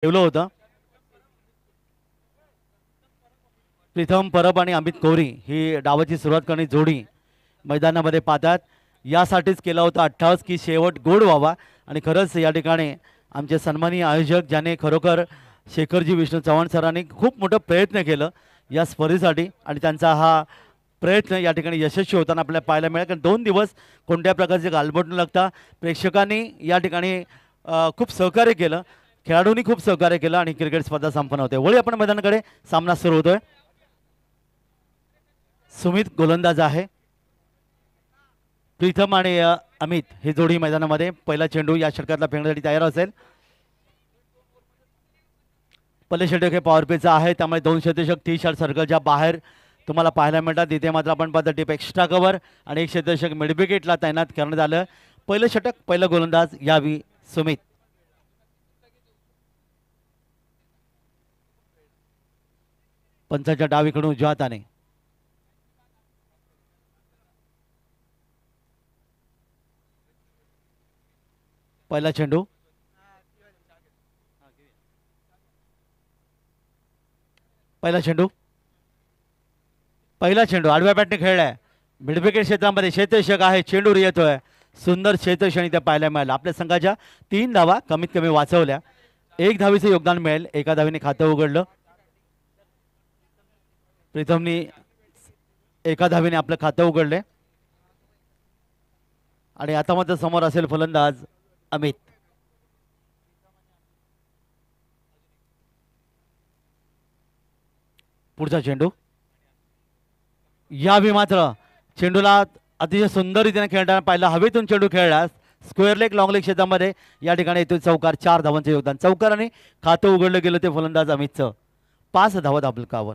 ठेवलं होतं. प्रीतम परब आणि अमित कोहरी ही डावाची सुरुवात करणारी जोडी मैदानामध्ये पाहतात. यासाठीच केला होता 28 की शेवट गोड व्हावा आणि खरंच या ठिकाणी आमचे सन्माननीय आयोजक ज्याने खरोखर शेखरजी विष्णू चव्हाण सरांनी खूप मोठं प्रयत्न केलं या स्पर्धेसाठी आणि त्यांचा हा प्रयत्न या ठिकाणी यशस्वी होताना आपल्याला पाहायला मिळेल. कारण 2 दिवस कोणत्या प्रकारचे गालबोट न लागता प्रेक्षकांनी या ठिकाणी खूप सहकार्य केलं, खेळाडूंनी खूप सहकार्य केलं आणि क्रिकेट स्पर्धा संपन्न होते. वळी आपण मैदानाकडे सामना सुरू होतोय. सुमित गोलंदाज आहे. प्रीतम आणि अमित ही जोडी मैदानामध्ये. पहिला चेंडू या षटकातला फेकण्यासाठी तयार असेल. पहिले षटक हे पॉवर प्लेचं आहे, त्यामुळे 2 क्षेत्ररक्षक 30 शॉट सर्कलच्या बाहेर तुम्हाला पाहायला मिळतात. इथे मात्र आपण पाहतो टीप एक्स्ट्रा कव्हर आणि एक क्षेत्ररक्षक मिड विकेटला तैनात करण्यात आलं. पहिलं षटक पहिलं गोलंदाज यावी सुमित. पंचाच्या डावीकडून उजव्या हाताने पहिला चेंडू. पहिला चेंडू पहिला चेंडू आडव्या बॅटने खेळलाय. मिडविकेट क्षेत्रामध्ये क्षेत्ररक्षक आहे. चेंडू येतोय. सुंदर क्षेत्ररक्षण इथे पाहायला मिळालं. आपल्या संघाच्या 3 धावा कमीत कमी वाचवल्या. 1 धावीचं योगदान मिळेल. एका धावीने खातं उघडलं. प्रीतमनी एका धावीने आपलं खातं उघडले आणि आता मात्र समोर असेल फलंदाज अमित. पुढचा चेंडू. यावी मात्र चेंडूला अतिशय सुंदर रीतीने खेळताना पाहिलं. हवेतून चेंडू खेळला. स्क्वेअर लेग लॉंग लेग क्षेत्रामध्ये या ठिकाणी येतो चौकार. 4 धावांचं योगदान. चौकार आणि खातं उघडलं गेलं ते फलंदाज अमितचं. 5 धावा दाबलकावर.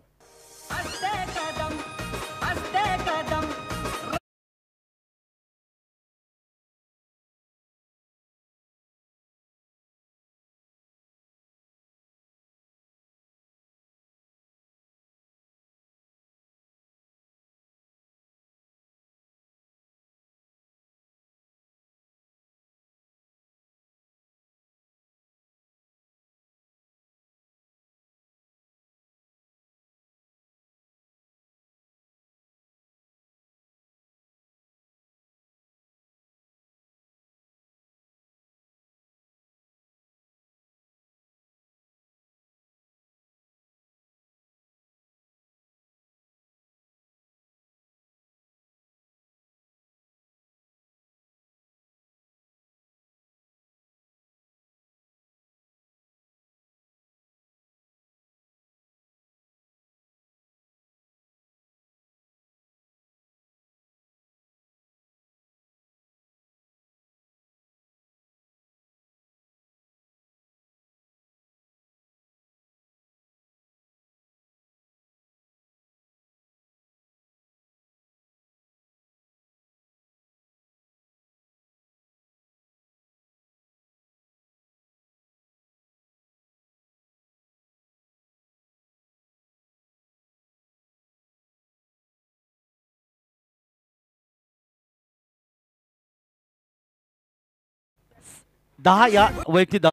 दहा या वैयक्तिक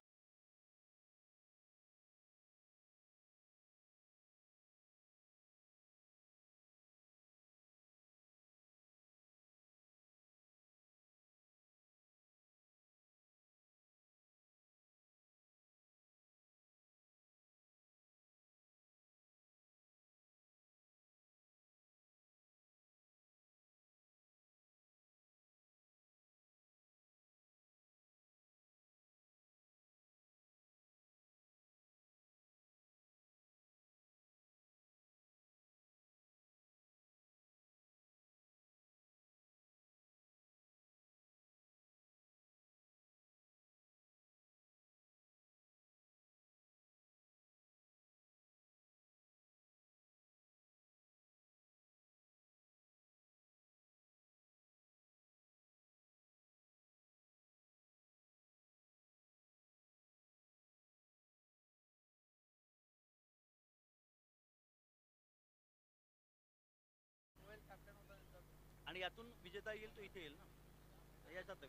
आणि यातून विजेता येईल तो इथे येईल ना याच्यात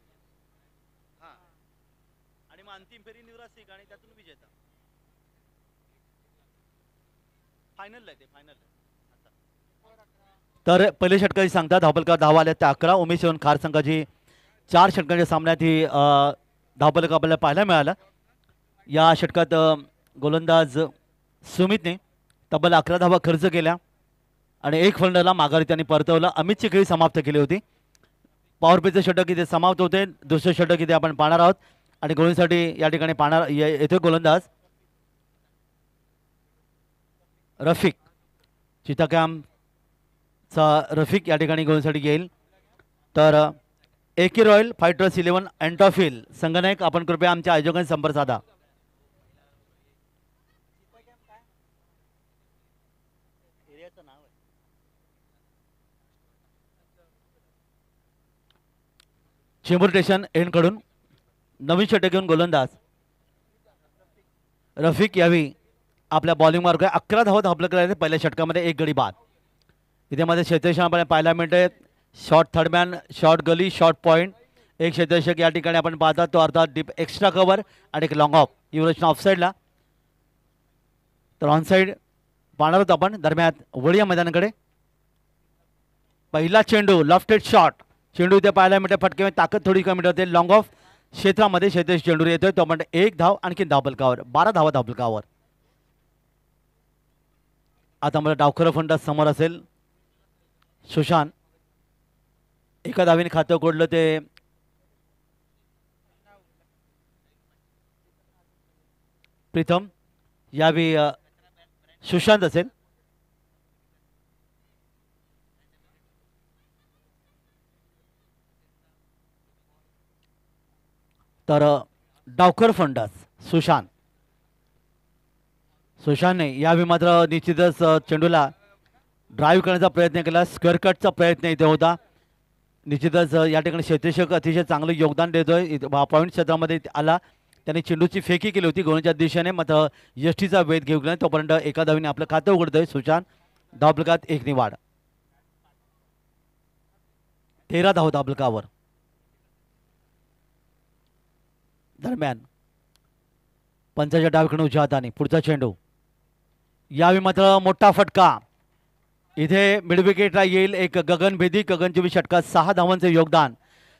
हा आणि मग अंतिम फेरी निवरासिक आणि त्यातून विजेता. तर पहिले षटकाची सांगतात धावपलका धावा आल्या त्या 11. उमेश शिवन खार संघाची 4 षटकांच्या सामन्यात ही धावपलका आपल्याला पाहायला मिळाला. या षटकात गोलंदाज सुमितने तब्बल 11 धावा खर्च केल्या आणि एक फलंदाजाला माघारी त्यांनी परतवलं. अमितची खेळी समाप्त केली होती. पॉवर प्लेचं षटक इथे समाप्त होते. दुसरे षटक इथे आपण पाहणार आहोत आणि गोलंदाजीसाठी या ठिकाणी पाहणार येथे गोलंदाज रफिक चिताकॅमचा रफिक या ठिकाणी गोलंदाजीसाठी येईल. तर एके रॉयल फायटर्स 11 अँटॉफिल संगनायक आपण कृपया आमच्या आयोजकांशी संपर्क साधा. चेंबूर स्टेशन एंडकडून नवीन षटक घेऊन गोलंदाज रफिक यावी आपल्या बॉलिंग मार्ग 11 धावा आपलं करायचे पहिल्या षटकामध्ये एक गडी बाद. इथे मध्ये क्षेत्ररक्षण आपण पाहायला मिळते. शॉर्ट थर्डमॅन, शॉर्ट गली, शॉर्ट पॉईंट. एक क्षेत्ररक्षक या ठिकाणी आपण पाहतात तो अर्थात डीप एक्स्ट्रा कव्हर आणि एक लॉंग ऑफ युवराज ऑफसाईडला. तर ऑनसाईड पाहणार होतो आपण. दरम्यान वळीया मैदानाकडे पहिला चेंडू लॉफ्टेड शॉट. चेंडू इथे पाहायला मिळते. फटके ताकद थोडी कमी होते. लॉंग ऑफ क्षेत्रामध्ये क्षेत्र चेंडू येतोय तो म्हणजे एक धाव आणखी धावपलकावर 12 धावा धावपलकावर. आता मला डावखर फंडा समोर असेल. सुशांत एका धावीने खातं कोडलं ते प्रीतम यावी सुशांत असेल. तर डावकर फंडास सुशांतने यावेळी मात्र निश्चितच चेंडूला ड्राईव्ह करण्याचा प्रयत्न केला. स्क्वेअर कटचा प्रयत्न इथे होता. निश्चितच या ठिकाणी क्षेत्ररक्षक अतिशय चांगलं योगदान देतोय. पॉईंट क्षेत्रामध्ये आला. त्यांनी चेंडूची फेकी केली होती गोलच्या दिशेने मात्र यष्टीचा वेध घेऊ गेला. तोपर्यंत एका धावीने आपलं खातं उघडतोय सुशांत. धावपलकात एक निवाड 13 धाव धावपलकावर. दरम्यान पंचाच्या डावीकडून उजव्या हाताने पुढचा चेंडू यावेळी मात्र मोठा फटका. इथे मिडविकेटला येईल एक गगनभेदी. गगनचुंबी षटकात 6 धावांचे योगदान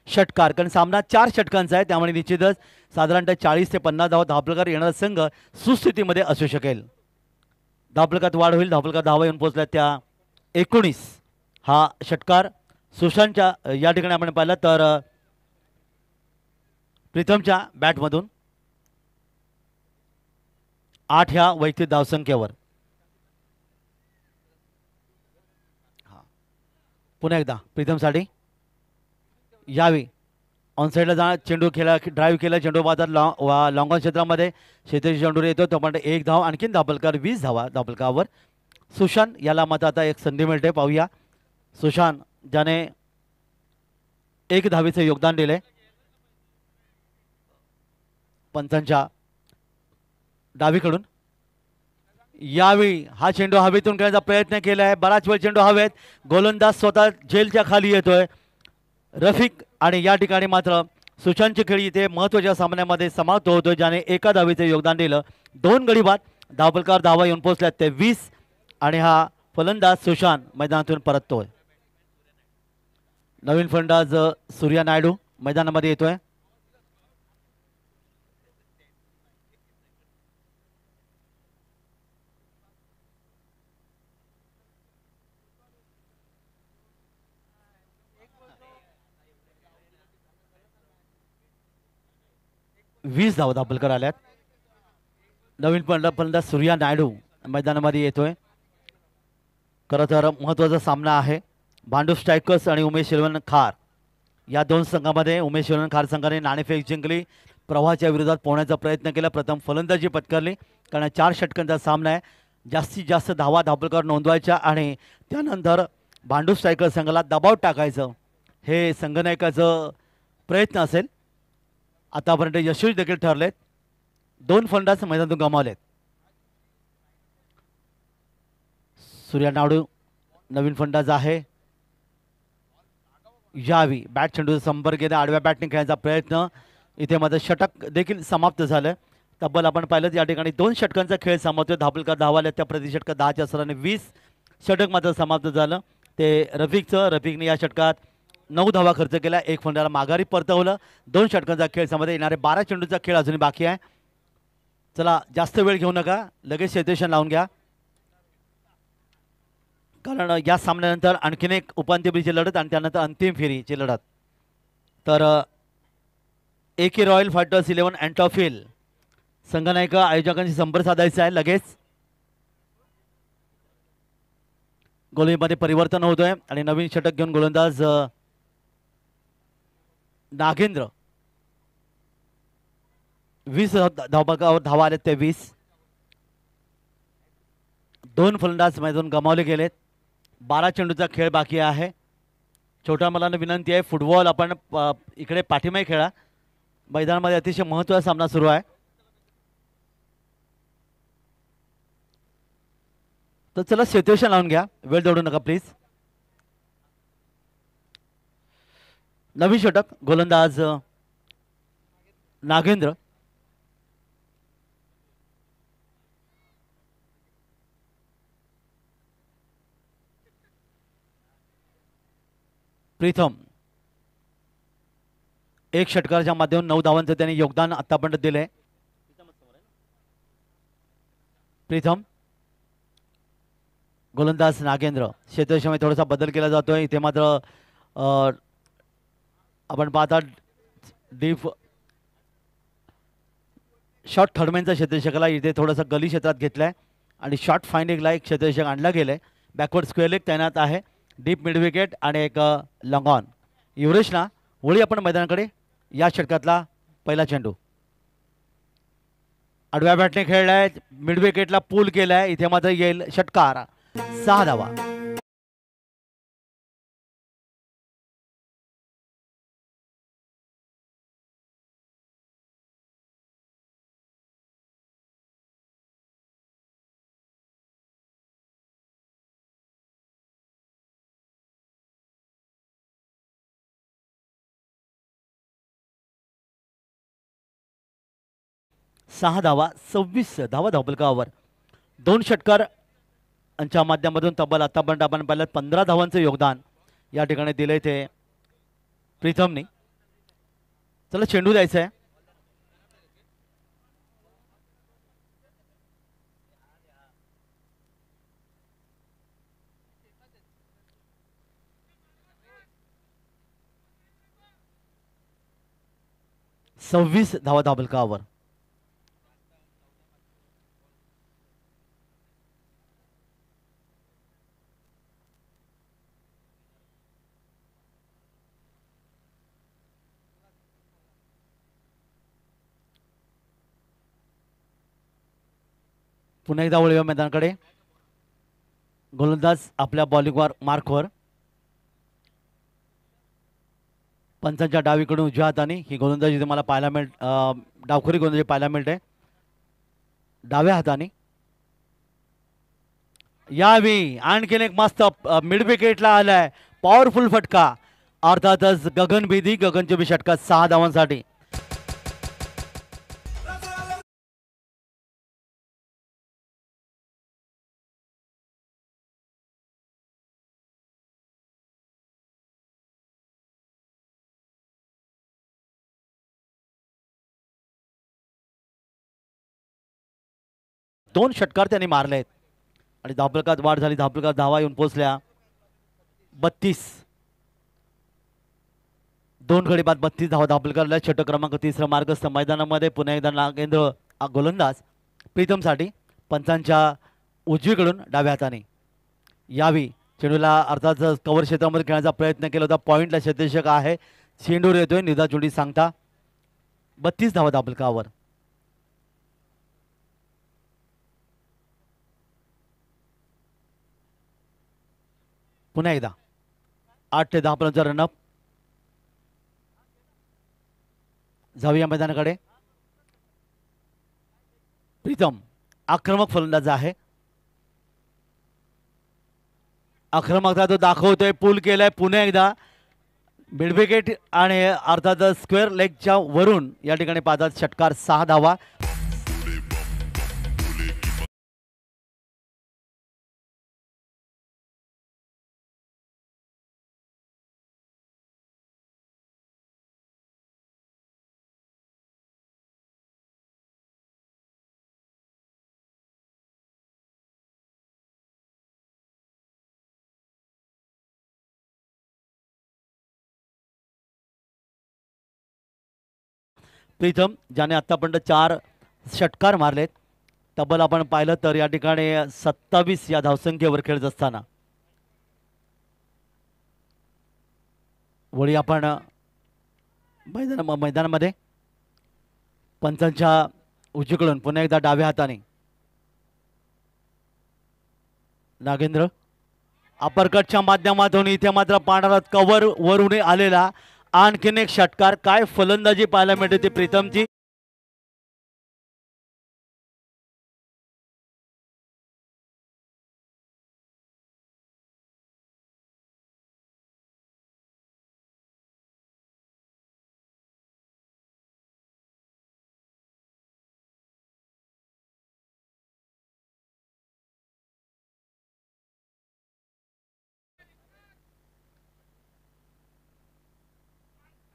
षटकार. कारण सामना 4 षटकांचा आहे त्यामुळे निश्चितच साधारणतः 40 ते 50 धावा धावपलकार येणारा संघ सुस्थितीमध्ये असू शकेल. धावपलकात वाढ होईल. धावपलकात धावा येऊन पोहोचल्या त्या 19. हा षटकार सुशांतच्या या ठिकाणी आपण पाहिलं तर प्रीतमच्या बॅटमधून 8 ह्या वैयक्तिक धावसंख्येवर. पुन्हा एकदा प्रीतमसाठी यावी ऑनसाईडला जा चेंडू खेळा ड्राईव्ह केला. चेंडू बाजार लॉंग ऑन क्षेत्रामध्ये क्षेत्राची चेंडू येतो तो पण एक धाव आणखीन धावपलकार 20 धावा धावपलकावर. सुशांत याला मात्र आता एक संधी मिळते. पाहूया सुशांत ज्याने 1 धावेचे योगदान दिले. पंचांच्या डावीकडून यावेळी हा चेंडू हवेतून खेळण्याचा प्रयत्न केला आहे. बराच वेळ चेंडू हवेत. गोलंदाज स्वतः झेलच्या खाली येतोय रफिक आणि या ठिकाणी मात्र सुशांतची खेळी इथे महत्त्वाच्या सामन्यामध्ये समाप्त होतोय ज्याने 1 धावेचे योगदान दिलं. 2 गडी बाद. धावपलकार धावा येऊन पोहोचल्या ते 20 आणि हा फलंदाज सुशांत मैदानातून परततोय. नवीन फलंदाज सूर्या नायडू मैदानामध्ये येतोय. वीस धावा धावपलकार आल्यात. नवीन फलंदाज सूर्या नायडू मैदानामध्ये येतोय. खरं तर महत्त्वाचा सामना आहे. भांडूप स्ट्रायकर्स आणि उमेश शिलवण खार या 2 संघामध्ये उमेश शिलवण खार संघाने नाणेफेक जिंकली. प्रवाहाच्या विरोधात पोहण्याचा प्रयत्न केला. प्रथम फलंदाजी पत्करली कारण 4 षटकांचा सामना आहे. जास्तीत जास्त धावा धावपलकार नोंदवायच्या आणि त्यानंतर भांडूप स्ट्रायकर्स संघाला दबाव टाकायचं हे संघनायकाचं प्रयत्न असेल. आतापर्यंत यशस्वी देखील ठरलेत. 2 फलंदाज मैदानातून गमावलेत. सूर्या नायडू नवीन फलंदाज आहे. यावी बॅट चेंडूचा संपर्क घेता आडव्या बॅटने खेळण्याचा प्रयत्न. इथे माझं षटक देखील समाप्त झालं. तब्बल आपण पाहिलं या ठिकाणी 2 षटकांचा खेळ समाप्त. धापलकर धावाले त्या प्रतिषटक 10च्या सराने 20 षटक मात्र समाप्त झालं ते रफिकचं. रफिकने या षटकात 9 धावा खर्च केला, एक फंडाला माघारी परतवलं. 2 षटकांचा खेळ समाप्त. येणारे 12 चेंडूचा खेळ अजूनही बाकी आहे. चला जास्त वेळ घेऊ नका, लगेच क्षेत्ररक्षण लावून घ्या, कारण या सामन्यानंतर आणखीन एक उपांत्य फेरीची लढत आणि त्यानंतर अंतिम फेरीची लढत. तर AK रॉयल फायटर्स 11 अँटॉफिल संघनायक आयोजकांशी संपर्क साधायचा आहे. लगेच गोलंदाजीमध्ये परिवर्तन होतोय आणि नवीन षटक घेऊन गोलंदाज नागेंद्र 20 धावपकावर धावा आलेत ते 20. 2 फलंदाज मैदान गमावले गेलेत. 12 चेंडूचा खेळ बाकी आहे. छोट्या मुलांना विनंती आहे, फुटबॉल आपण इकडे पाठीमागे खेळा. मैदानामध्ये अतिशय महत्त्वाचा सामना सुरू आहे. तर चला क्षेत्ररक्षण लावून घ्या, वेळ दौडू नका प्लीज. नवीन षटक गोलंदाज नागेंद्र. प्रीतम 1 षटकाच्या माध्यमातून 9 धावांचं त्यांनी योगदान आतापर्यंत दिले. प्रीतम गोलंदाज नागेंद्र. क्षेत्ररक्षणामध्ये थोडासा बदल केला जातोय इथे मात्र आपण पाहता डीप शॉर्ट थर्डमॅनचा क्षेत्ररक्षकाला इथे थोडासा गली क्षेत्रात घेतलाय आणि शॉर्ट फाइंडिंगला एक क्षेत्ररक्षक आणला गेलाय. बॅकवर्ड स्क्वेअर लेग तैनात आहे. डीप मिड विकेट आणि एक लॉंग ऑन. युवरेशना वळी आपण मैदानाकडे. या षटकातला पहिला चेंडू आडव्या बॅटने खेळलाय, मिड विकेटला पूल केलाय. इथे मात्र येईल षटकार. 6 धावा. सहा धावा 26 धावा धावपलकावर. 2 षटकार यांच्या माध्यमातून तब्बल आतापर्यंत आपण पाहिलं 15 धावांचं योगदान या ठिकाणी दिलंय ते प्रीतमनी. चला चेंडू द्यायचा आहे. सव्वीस धावा धावपलकावर. पुन्हा एकदा वळूया मैदानाकडे. गोलंदाज आपल्या बॉलिंगवर मार्कवर. पंचांच्या डावीकडून उजव्या हाताने ही गोलंदाजी तुम्हाला पाहायला डावखोरी गोलंदाजी पाहायला मिळते. डाव्या हाताने यावी आणखीन एक मस्त मिड विकेटला आलाय. पॉवरफुल फटका अर्थातच गगन बेदी. गगनच्या बी षटकात 6 धावांसाठी. दोन षटकार त्यांनी मारले आहेत आणि धावपलकात वाढ झाली. धावपलकात धावा येऊन पोहोचल्या 32. 2 गडी बाद 32 धावा धावपलकाला. षटक क्रमांक 3 मार्गस्थ मैदानामध्ये. पुन्हा एकदा नागेंद्र गोलंदाज प्रीतमसाठी. पंचांच्या उजवीकडून डाव्या हाताने यावी. चेंडूला अर्थात कव्हर क्षेत्रामध्ये खेळण्याचा प्रयत्न केला होता. पॉईंटला क्षेत्ररक्षक आहे. चेंडूवर येतोय निदा चोंडी सांगता. 32 धावा धावपलकावर. पुन्हा एकदा 8 ते 10 पर्यंतचा रनअप. जाऊया मैदानाकडे. प्रीतम आक्रमक फलंदाज आहे. आक्रमकता तो दाखवतोय. पूल केलाय. पुन्हा एकदा मिड विकेट आणि अर्थात स्क्वेअर लेगच्या वरून या ठिकाणी पाहतात षटकार. 6 धावा. प्रीतम ज्याने आत्तापर्यंत 4 षटकार मारलेत. तब्बल आपण पाहिलं तर या ठिकाणी 27 या धावसंख्येवर खेळत असताना वळी आपण मैदानामध्ये पंचांच्या उजवीकडून पुन्हा एकदा डाव्या हाताने नागेंद्र अपरकटच्या माध्यमातून इथे मात्र पांढरा कव्हर वरून आलेला आणखीन एक षटकार. काय फलंदाजी पाहायला मिळते ती प्रीतमची.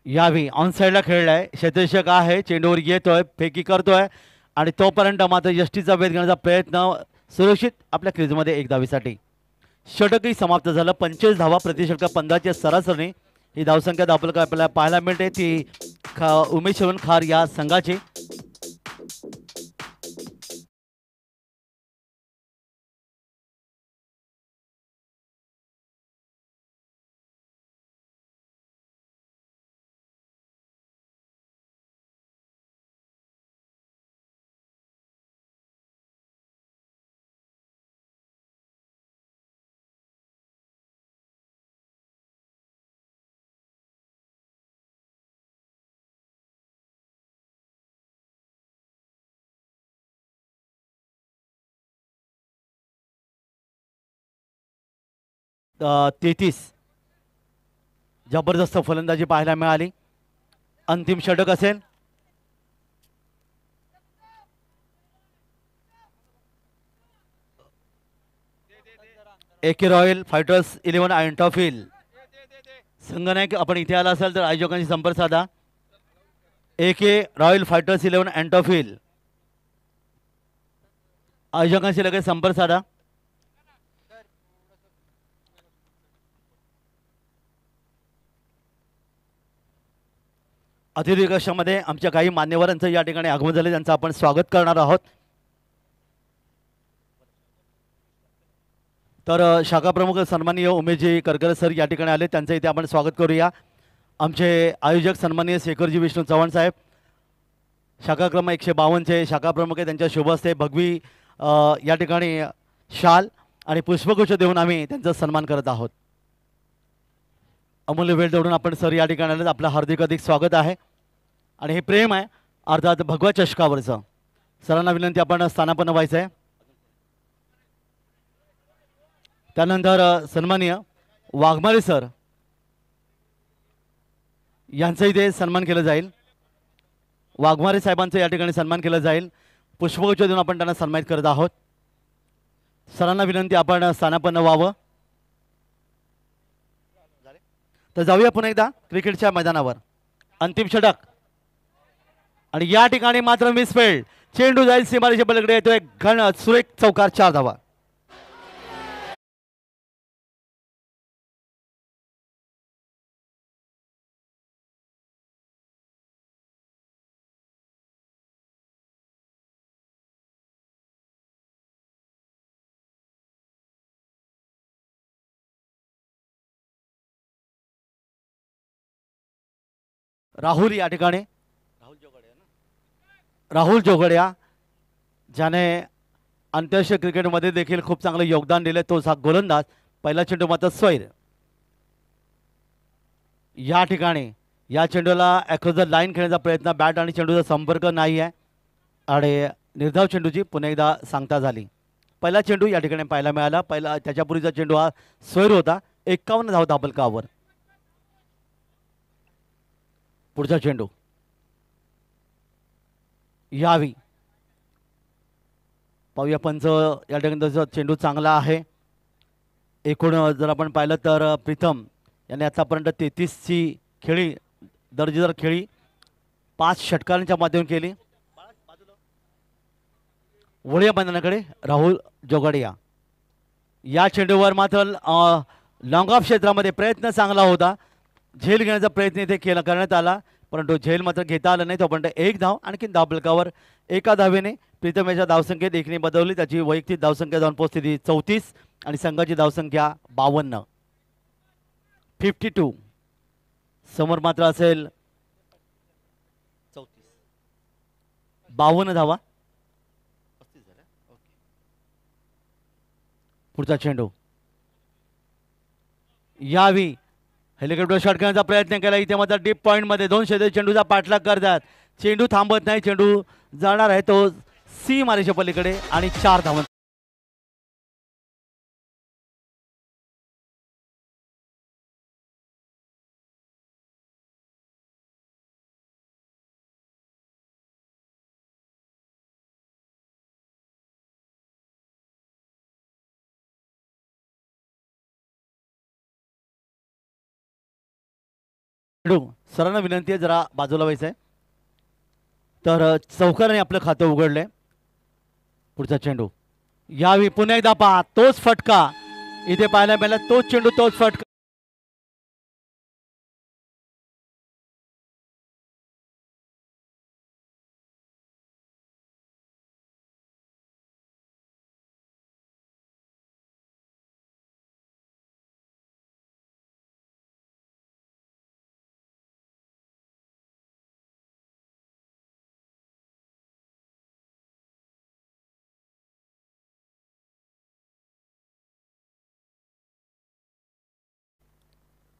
यावी ऑन साईडला खेळलाय. क्षेत्ररक्षक आहे, चेंडूवर येतोय, फेकी करतोय आणि तोपर्यंत मात्र यष्टीचा वेध घेण्याचा प्रयत्न सुरक्षित आपल्या क्रीजमध्ये 1 धावेसाठी. षटकही समाप्त झालं. 25 धावा प्रति षटक 15च्या सरासरीने ही धावसंख्या आपल्याला पाहायला मिळते ती उमेश खार या संघाची. अ, 33 जबरदस्त फलंदाजी पाहायला मिळाली. अंतिम षटक असेल. एके रॉयल फायटर्स 11 अँटॉफिल संगनायक आपण इथे आला असाल तर आयोजकांशी संपर्क साधा. एके रॉयल फायटर्स 11 अँटॉफिल आयोजकांशी लगेच संपर्क साधा. अतिथी कक्षामध्ये आमच्या काही मान्यवरांचं या ठिकाणी आगमन झाले, त्यांचं आपण स्वागत करणार आहोत. तर शाखा प्रमुख सन्माननीय उमेशजी करकर सर या ठिकाणी आले, त्यांचं इथे आपण स्वागत करूया. आमचे आयोजक सन्माननीय शेखरजी विष्णू चव्हाण साहेब, शाखा क्रमांक 152चे शाखा प्रमुख आहे, त्यांच्या शुभ हस्ते भगवी या ठिकाणी शाल आणि पुष्पगुच्छ देऊन आम्ही त्यांचा सन्मान करत आहोत. अमूल्य वेळ देऊन आपण सर या ठिकाणी आले, आपलं हार्दिक अधिक स्वागत आहे. आणि हे प्रेम आहे अर्थात भगवा चषकावरचं. सरांना विनंती आपण स्थानापन्न व्हायचं आहे. त्यानंतर सन्माननीय वाघमारे सर यांचं इथे सन्मान केलं जाईल. वाघमारे साहेबांचं या ठिकाणी सन्मान केलं जाईल. पुष्पगुच्छ देऊन आपण त्यांना सन्मानित करत आहोत. सरांना विनंती आपण स्थानापन्न व्हावं. तर जाऊया पुन्हा एकदा क्रिकेटच्या मैदानावर. अंतिम षटक आणि या ठिकाणी मात्र मिसफील्ड. चेंडू जाईल सीमारेषे पलीकडे, येतोय घन सुरेख चौकार, 4 धावा. राहुल या ठिकाणी राहुल जोगड्या ज्याने आंतरराष्ट्रीय क्रिकेटमध्ये देखील खूप चांगलं योगदान दिले, तो हा गोलंदाज. पहिला चेंडू मात्र स्वैर. या ठिकाणी या चेंडूला अक्रॉस द लाईन खेळण्याचा प्रयत्न, बॅट आणि चेंडूचा संपर्क नाही आहे आणि निर्धाव चेंडूची पुन्हा एकदा सांगता झाली. पहिला चेंडू या ठिकाणी पाहायला मिळाला. पहिला त्याच्यापूर्वीचा चेंडू हा स्वैर होता. 51 धाव धाबलकावर. पुढचा चेंडू यावी. पाहूया पंच या ठिकाणी चेंडू चांगला आहे. एकूण जर आपण पाहिलं तर प्रीतम याने आतापर्यंत 33ची खेळी, दर्जेदार खेळी 5 षटकारांच्या माध्यमातून केली. वळूया मैदानाकडे. राहुल जोगडिया या चेंडूवर मात्र लॉंग ऑफ क्षेत्रामध्ये प्रयत्न चांगला होता. झेल घेण्याचा प्रयत्न इथे करण्यात आला, परंतु झेल मात्र घेता आलं नाही. तोपर्यंत एक धाव, आणखी धावफलकावर एका धावेने प्रीतम याच्या धावसंख्येत एकने बदलली. त्याची वैयक्तिक धावसंख्या जाऊन पोहोचली ती 34 आणि संघाची धावसंख्या 52. 52 समोर मात्र असेल 52 धावा. पुढचा चेंडू यावी हेलिकॉप्टर शॉट करण्याचा प्रयत्न केला. इथे मात्र डीप पॉइंट मध्ये दोन शेजारी चेंडूचा पाठलाग करतात. चेंडू थांबत नाही. चेंडू जाणार आहे तो सी मारेच्या पलीकडे आणि 4 धावा. सरांना विनंती आहे जरा बाजूला व्हायचं आहे. तर चौकाराने आपलं खातं उघडलंय. पुढचा चेंडू यावी पुन्हा एकदा पहा तोच फटका इथे पाहायला मिळाला. तोच चेंडू तोच फटका.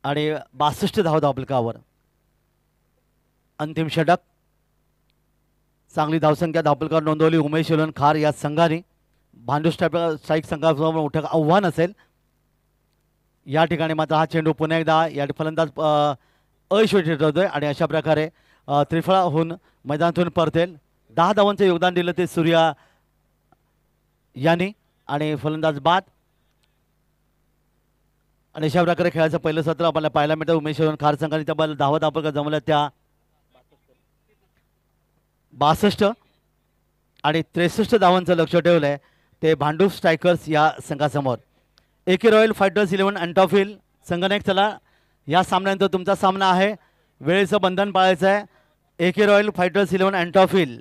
आणि 62 धाव धावफलकावर अंतिम षटक. चांगली धावसंख्या धावफलकावर नोंदवली उमेश खार या संघाने. भांडूप स्ट्राईक संघासमोर मोठं आव्हान असेल. या ठिकाणी मात्र हा चेंडू पुन्हा एकदा या फलंदाज अयशस्वी ठरतोय आणि अशा प्रकारे त्रिफळा होऊन मैदानातून परतेल. 10 धावांचं योगदान दिलं ते सूर्या यांनी आणि फलंदाज बाद. आणि अशा प्रकारे खेळाचं पहिलं सत्र आपल्याला पाहायला मिळतं. उमेश खार संघाने त्या धावा धावफलक जमल्या त्या 62 आणि 63 धावांचं लक्ष ठेवलंय ते भांडूप स्ट्रायकर्स या संघासमोर. एके रॉयल फायटर्स 11 अँटॉफिल संघनायक. चला या सामन्यानंतर तुमचा सामना आहे. वेळेचं बंधन पाळायचं आहे. एके रॉयल फायटर्स 11 अँटॉफिल.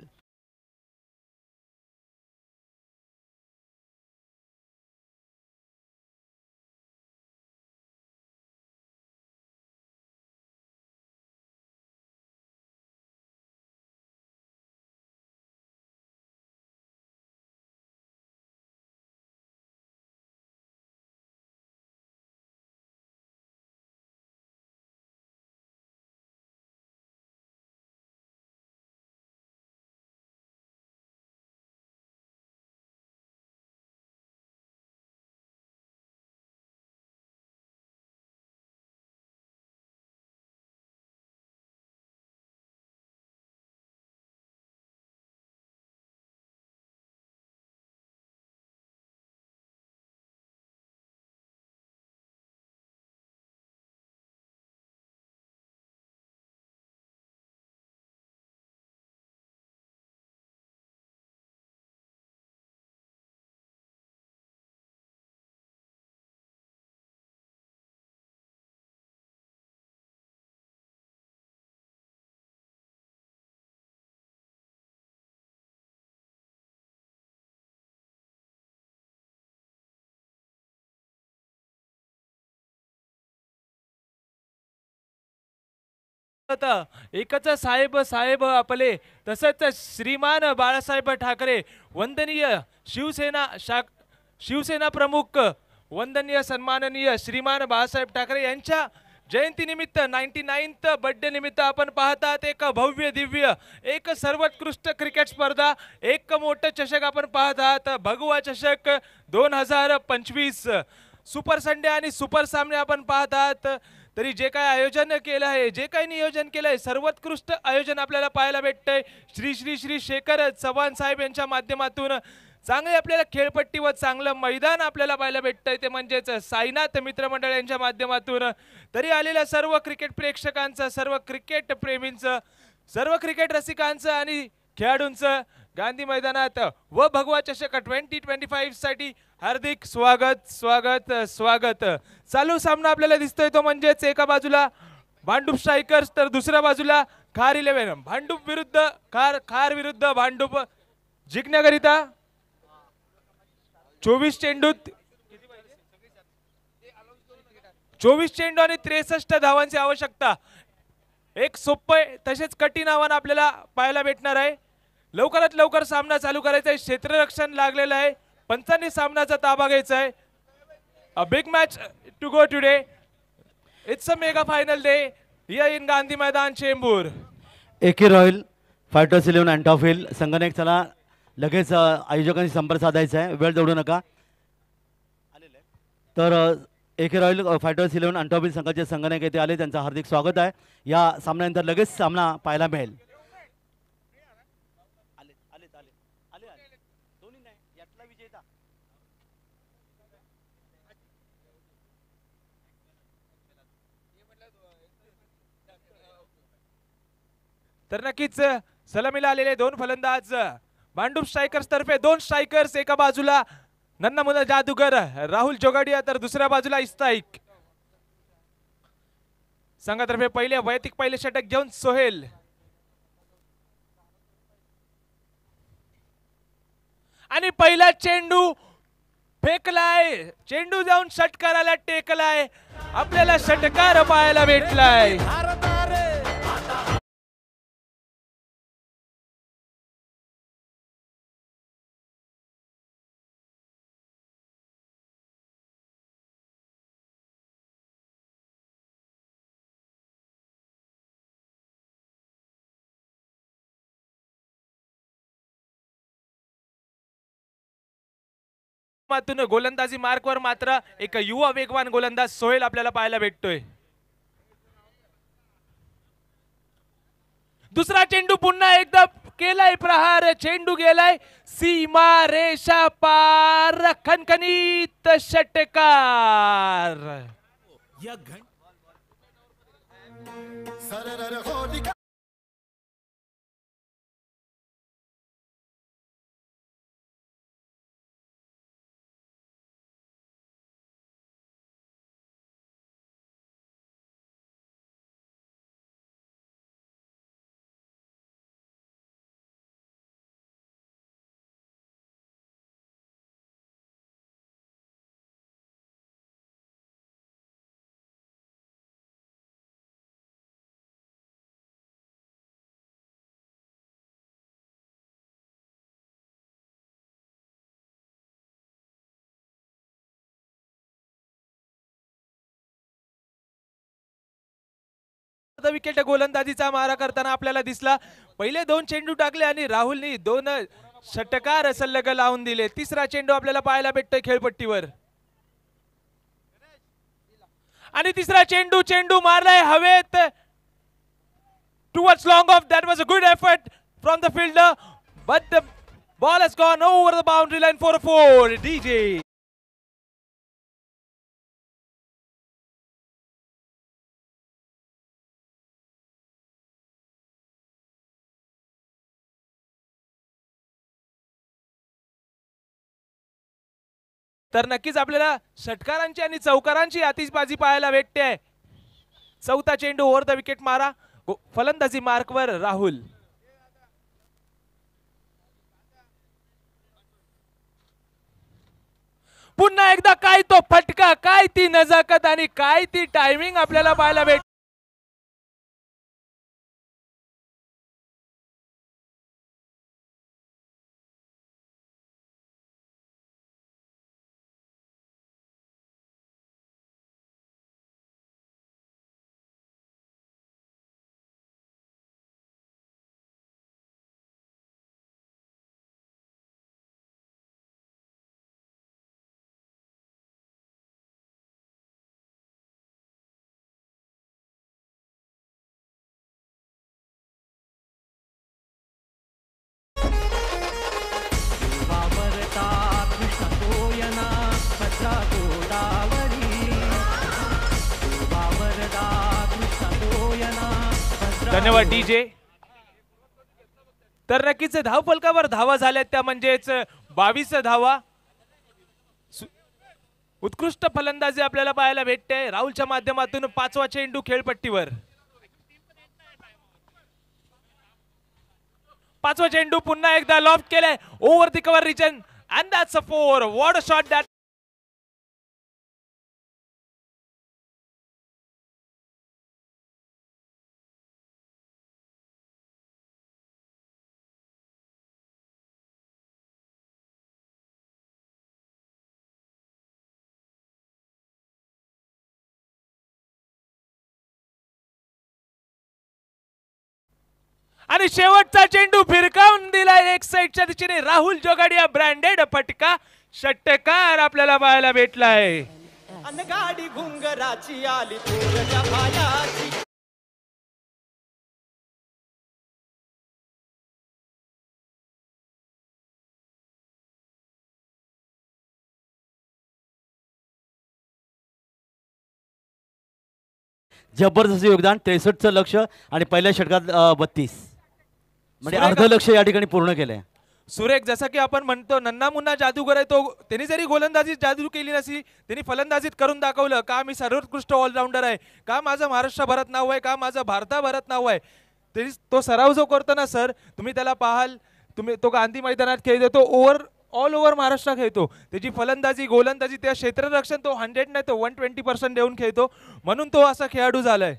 एकच साहेब साहेब आपले तसंच श्रीमान बाळासाहेब ठाकरे वंदनीय शिवसेना प्रमुख वंदनीय सन्माननीय श्रीमान बाळासाहेब ठाकरे यांच्या जयंतीनिमित्त 99th बर्थडे निमित्त आपण पाहतात एक भव्य दिव्य एक सर्वोत्कृष्ट क्रिकेट स्पर्धा एक मोठं चषक आपण पाहत आहात. भगवा चषक 2025 सुपर संडे आणि सुपर सामने आपण पाहत आहात. तरी जे काय आयोजन केलं आहे जे काही नियोजन केलं आहे सर्वोत्कृष्ट आयोजन आपल्याला पाहायला भेटतंय. श्री श्री श्री शेखर चव्हाण साहेब यांच्या माध्यमातून चांगले आपल्याला खेळपट्टी व चांगलं मैदान आपल्याला पाहायला भेटतंय ते म्हणजेच साईनाथ मित्रमंडळ यांच्या माध्यमातून. तरी आलेल्या सर्व क्रिकेट प्रेक्षकांचं सर्व क्रिकेट प्रेमींचं सर्व क्रिकेट रसिकांचं आणि खेळाडूंचं गांधी मैदानात व भगवा चषक 2025 साठी हार्दिक स्वागत स्वागत स्वागत. चालू सामना आपल्याला दिसतोय तो म्हणजेच एका बाजूला भांडूप स्ट्रायकर्स तर दुसऱ्या बाजूला खार 11 भांडूप विरुद्ध खार विरुद्ध भांडूप जिंकण्याकरिता 24 चेंडूत 24 चेंडू आणि 63 धावांची आवश्यकता. एक सोपे तसेच कठीण आव्हान आपल्याला पाहायला भेटणार आहे. लवकरात लवकर सामना चालू करायचा आहे. क्षेत्ररक्षण लागलेलं आहे. पंचांनी सामन्याचा ताबा घ्यायचा आहे. A big match to go today. It's a mega final day here in Gandhi Maidan Chembur. एके रॉयल फायटर्स 11 अँटॉफिल संगणक चला लगेच आयोजकांशी संपर्क साधायचा आहे. वेळ दौडू नका. तर एके रॉयल फायटर्स 11 अँटॉफिल संघाचे संगणक येथे आले. त्यांचं हार्दिक स्वागत आहे. या सामन्यानंतर लगेच सामना पाहायला मिळेल. तर नक्कीच सलामीला आलेले दोन फलंदाज भांडूप स्ट्रायकर्स तर्फे दोन स्ट्रायकर्स. एका बाजूला नन्ना मुन्ना जादूगर राहुल जोगाडिया तर दुसऱ्या बाजूला इस्ताईक. संघातर्फे पहिले षटक घेऊन सोहेल. आणि पहिला चेंडू फेकलाय. चेंडू जाऊन षटकाराला टेकलाय. आपल्याला षटकार पाहायला भेटलाय. गोलंदाजी मार्कवर मात्र एक युवा वेगवान गोलंदाज सोहेल आपल्याला पाहायला भेटतोय. दुसरा चेंडू पुन्हा एकदा केलाय प्रहार. चेंडू गेलाय सीमा रेषा पार. खणखणीत षटकार. विकेट गोलंदाजीचा मारा करताना आपल्याला दिसला. पहिले दोन चेंडू टाकले आणि राहुलनी दोन षटकार सलग लावून दिले. तिसरा चेंडू आपल्याला पाहायला भेटतोय खेळपट्टीवर. आणि तिसरा चेंडू मारलाय हवेत. Towards long of. That was a good effort from the fielder but the ball has gone over the boundary line for 4. DJ तर नक्कीच आपल्याला षटकारांची आणि चौकारांची आतिषबाजी पाहायला भेटते. चौथा चेंडू ओव्हर द विकेट मारा. फलंदाजी मार्कवर राहुल. पुन्हा एकदा काय तो फटका, काय ती नजाकत आणि काय ती टायमिंग आपल्याला पाहायला भेट. धन्यवाद डीजे. तर नक्कीच धाव फलकावर धावा झाल्या त्या म्हणजेच 22 धावा. उत्कृष्ट फलंदाजी आपल्याला पाहायला भेटते. राहुलच्या माध्यमातून पाचवा चेंडू खेळपट्टीवर. पाचवा चेंडू पुन्हा एकदा लॉफ्ट केलाय over the cover region and that's a 4. What a shot that. आणि शेवटचा चेंडू फिरकावून दिलाय एक साइडच्या दिशेने. राहुल जोगाडिया ब्रँडेड फटका षटकार आपल्याला पाहायला भेटलाय. अन गाडी घुंगराची आली पोरच्या भायाची. जबरदस्त योगदान. 63चं लक्ष आणि पहिल्या षटकात 32 म्हणजे सुरेख. अर्ध लक्ष या ठिकाणी पूर्ण केलंय. सुरेख, जसं की आपण म्हणतो नन्ना मुन्ना जादूगर आहे तो. त्यांनी जरी गोलंदाजीत जादू केली नसली त्यांनी फलंदाजीत करून दाखवलं का मी सर्वोत्कृष्ट ऑलराऊंडर आहे, का माझं महाराष्ट्रभरात नाव आहे, का माझं भारताभरात नाव आहे. तरी तो सराव जो करतो ना सर, तुम्ही त्याला पाहाल. तुम्ही तो गांधी मैदानात खेळतो, तो ऑल ओव्हर महाराष्ट्र खेळतो. त्याची फलंदाजी गोलंदाजी त्या क्षेत्ररक्षण तो 100 नाही तो 120% देऊन खेळतो. म्हणून तो असा खेळाडू झालाय.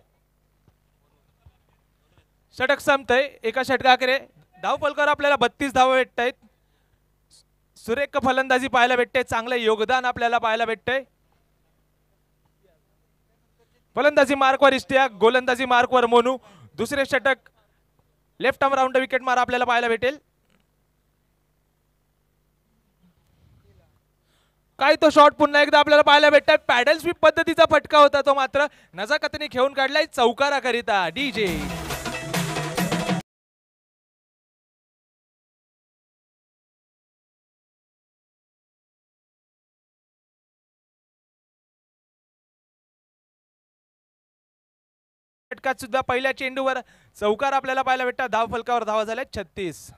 षटक संपतंय. एका षटकाकडे धाव फलकावर आपल्याला 32 धावा भेटत आहेत. सुरेख फलंदाजी पाहायला भेटते. चांगलं योगदान आपल्याला पाहायला भेटतंय. फलंदाजी मार्कवर इस्टियाक, गोलंदाजी मार्कवर मोनू. दुसरे षटक लेफ्ट आर्म राऊंड विकेट मार आपल्याला पाहायला भेटेल. काय तो शॉट पुन्हा एकदा आपल्याला पाहायला भेटतात. पॅडल स्वीप पद्धतीचा फटका होता तो, मात्र नजाकतीने खेळून काढलाय चौकाराकरिता डीजे. षटकात सुद्धा पहिल्या चेंडूवर चौकार आपल्याला पाहायला भेटतात. धाव फलकावर धावा झाल्या 36.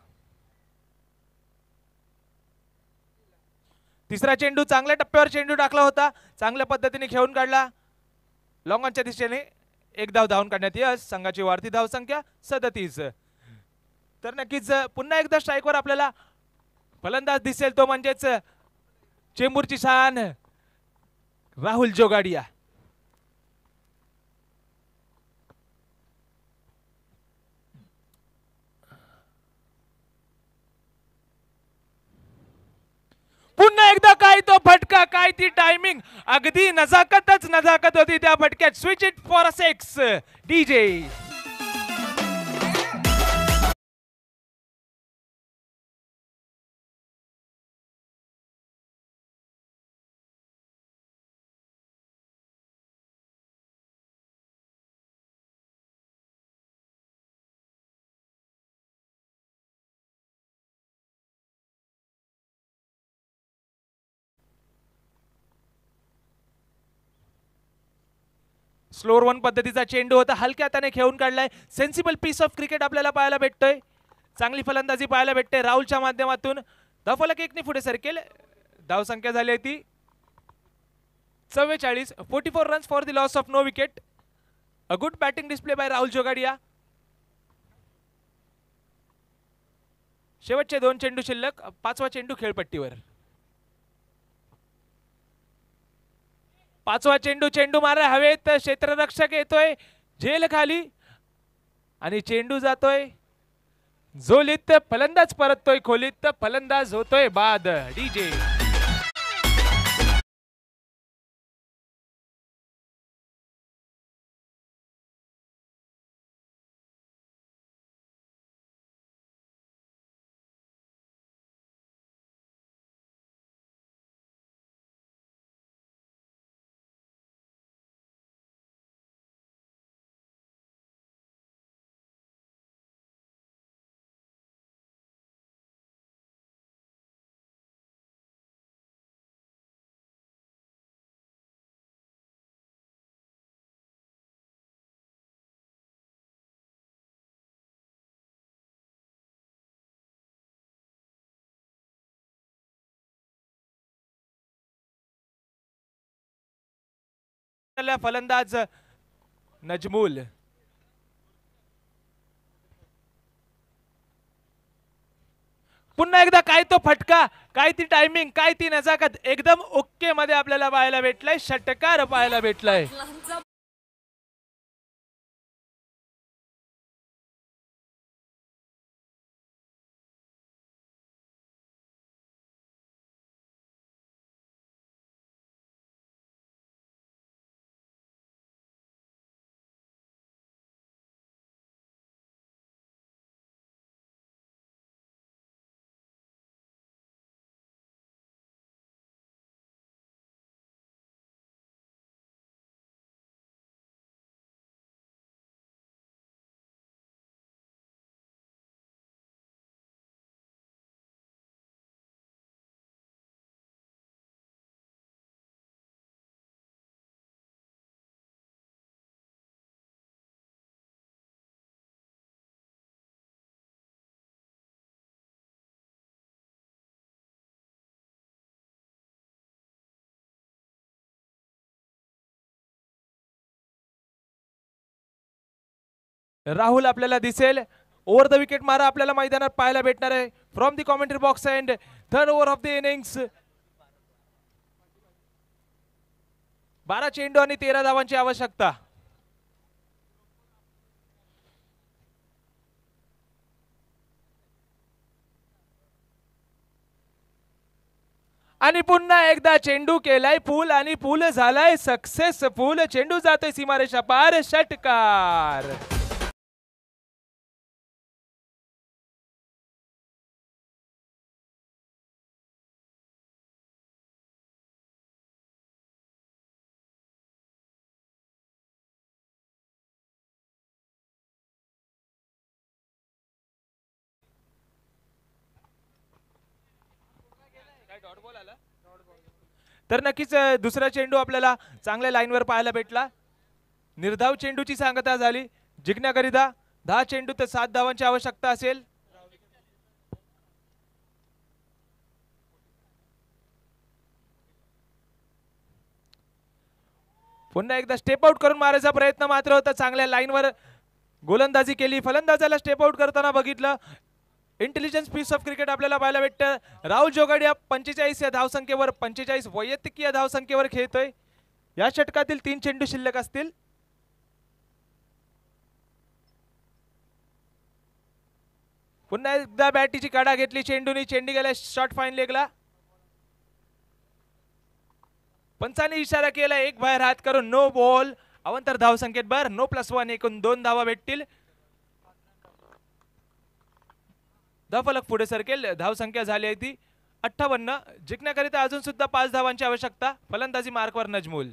तिसरा चेंडू चांगल्या टप्प्यावर चेंडू टाकला होता, चांगल्या पद्धतीने खेळून काढला. लॉंग ऑनच्या दिशेने एक धाव धावून काढण्यात यश. संघाची वाढती धाव संख्या 37. तर नक्कीच पुन्हा एकदा स्ट्राईकवर आपल्याला फलंदाज दिसेल, तो म्हणजेच चेंबूरची शान राहुल जोगाडिया. पुन्हा एकदा काय तो फटका, काय ती टायमिंग. अगदी नजाकतच नजाकत होती त्या फटक्यात. Switch it for a 6 DJ. Slower one पद्धतीचा चेंडू होता, हलक्या हाताने खेळून काढलाय. सेन्सिबल पीस ऑफ क्रिकेट आपल्याला पाहायला भेटतोय. चांगली फलंदाजी पाहायला भेटते राहुलच्या माध्यमातून. धावफलक 1 ने पुढे सरकेल. धाव संख्या झाली ती 44. 44 runs for the loss of no wicket. A good batting display by Rahul Jogadia. शेवटचे 2 चेंडू शिल्लक. 5वा चेंडू खेळपट्टीवर. 5वा चेंडू, चेंडू मारा हवेत. क्षेत्ररक्षक येतोय झेल खाली आणि चेंडू जातोय झोलीत. फलंदाज परततोय खोलीत. फलंदाज होतोय बाद डीजे. फलंदाज नजमुल. पुन्हा एकदा काय तो फटका, काय ती टायमिंग, काय ती नजाकत, एकदम ओके मध्ये आपल्याला पाहायला भेटलाय, षटकार पाहायला भेटलाय. राहुल आपल्याला दिसेल, ओव्हर द विकेट मारा आपल्याला मैदानात पाहायला भेटणार आहे. From the commentary box and third over of the innings. 12 चेंडू आणि 13 धावांची आवश्यकता. आणि पुन्हा एकदा चेंडू केलाय पूल आणि पूल झालाय सक्सेसफुल. चेंडू जातोय सीमारेषा पार, षटकार. तर नक्कीच दुसरा चेंडू आपल्याला चांगल्या लाईनवर पाहायला भेटला. निर्धाव चेंडूची सांगता झाली. जिंकण्याकरिता 10 चेंडू तर 7 धावांची आवश्यकता असेल. पुन्हा एकदा स्टेप आउट करून मारायचा प्रयत्न मात्र होता. चांगल्या लाईनवर गोलंदाजी केली. फलंदाजाला स्टेप आउट करताना बघितलं. इंटेलिजन्स पीस ऑफ क्रिकेट आपल्याला पाहायला भेटतं. राहुल जोगाडिया 45 या धावसंख्येवर, 45 वैयक्तिक या धावसंख्येवर खेळतोय. या षटकातील 3 चेंडू शिल्लक असतील. पुन्हा एकदा बॅटीची काढा घेतली चेंडूनी. चेंडू गेला शॉर्ट फाईन लेगला. पंचाने इशारा केला एक बाहेर हात करून नो बॉल. अवंतर धावसंख्येत बर नो +1 एकूण 2 धावा भेटतील. धावफलक पुढे सरकेल. धावसंख्या झाली आहे ती 58. जिंकण्याकरिता अजून सुद्धा 5 धावांची आवश्यकता. फलंदाजी मार्कवर नजमुल.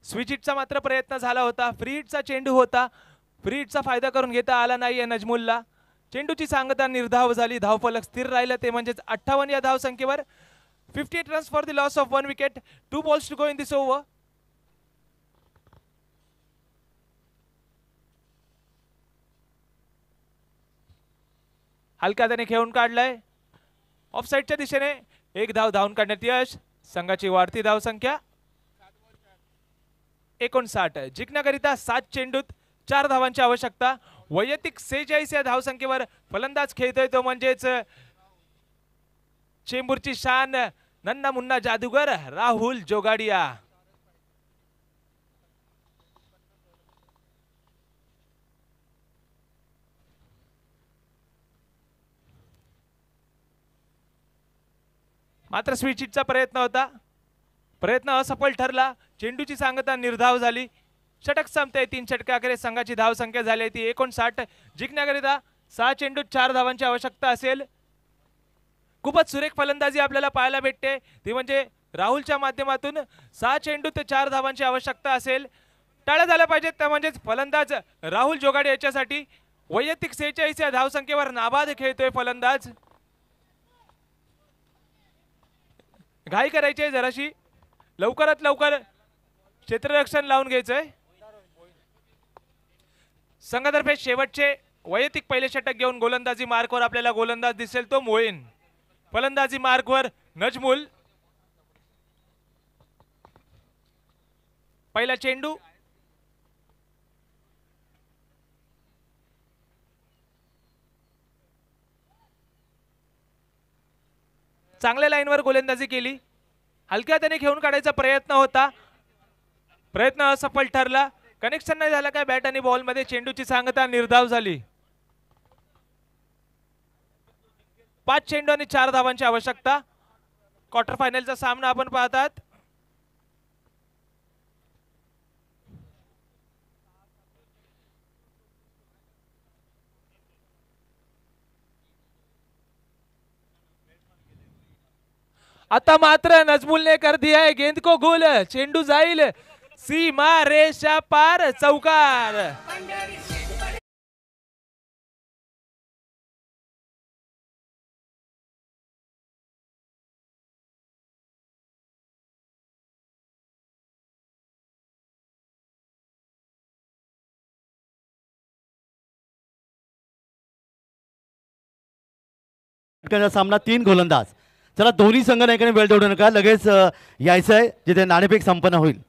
स्विच हिटचा मात्र प्रयत्न झाला होता. फ्री हिटचा चेंडू होता. फ्री हिटचा फायदा करून घेता आला नाही नजमुलला. चेंडूची सांगता निर्धाव झाली. धावफलक स्थिर राहिलं ते म्हणजेच 58 या धावसंख्येवर. 58 runs for the loss of 1 wicket. 2 balls to go in this over. हलका त्याने खेळून काढलाय. ऑफसाईडच्या दिशेने एक धाव धावून काढण्यात यश. संघाची वाढती धावसंख्या 59. जिंकण्याकरिता 7 चेंडूत 4 धावांची आवश्यकता. वैयक्तिक 46 या धावसंख्येवर फलंदाज खेळतोय तो म्हणजेच चेंबूरची शान नन्ना मुन्ना जादूगर राहुल जोगाडिया. मात्र स्विच हिटचा प्रयत्न होता. प्रयत्न असफल ठरला. चेंडूची सांगता निर्धाव झाली. षटक संपते. 3 षटकाकडे संघाची धावसंख्या झाली ती 59. जिंकण्याकरिता 6 चेंडूत 4 धावांची आवश्यकता असेल. खूपच सुरेख फलंदाजी आपल्याला पाहायला भेटते ती म्हणजे राहुलच्या माध्यमातून. 6 चेंडूत 4 धावांची आवश्यकता असेल. टाळ्या झाल्या पाहिजेत त्या म्हणजेच फलंदाज राहुल जोगाडे याच्यासाठी. वैयक्तिक 46 या धावसंख्येवर नाबाद खेळतोय फलंदाज. घाई करायची जराशी. लवकरात लवकर क्षेत्ररक्षण लावून घ्यायचंय. संघातर्फे शेवटचे वैयक्तिक पहिले षटक घेऊन गोलंदाजी मार्कवर आपल्याला गोलंदाज दिसेल तो मोईन. फलंदाजी मार्कवर नजमुल. पहिला चेंडू चांगल्या लाईनवर गोलंदाजी केली, हलक्या त्याने घेऊन काढायचा प्रयत्न होता, प्रयत्न असफल ठरला, कनेक्शन नाही झाला काय बॅट आणि बॉल मध्ये, चेंडूची सांगता निर्धाव झाली. 5 चेंडू आणि 4 धावांची आवश्यकता. क्वार्टर फायनलचा सामना आपण पाहतात. आता मात्र नजमुल ने कर दिया है गेंद को गोल, चेंडू जाईल सीमा रेषा पार, चौकार. सामना 3 गोलंदाज. चला दोन्ही संघ नाही वेळ देऊ नका, लगेच यायचं आहे जिथे नाणेफेक संपन्न होईल.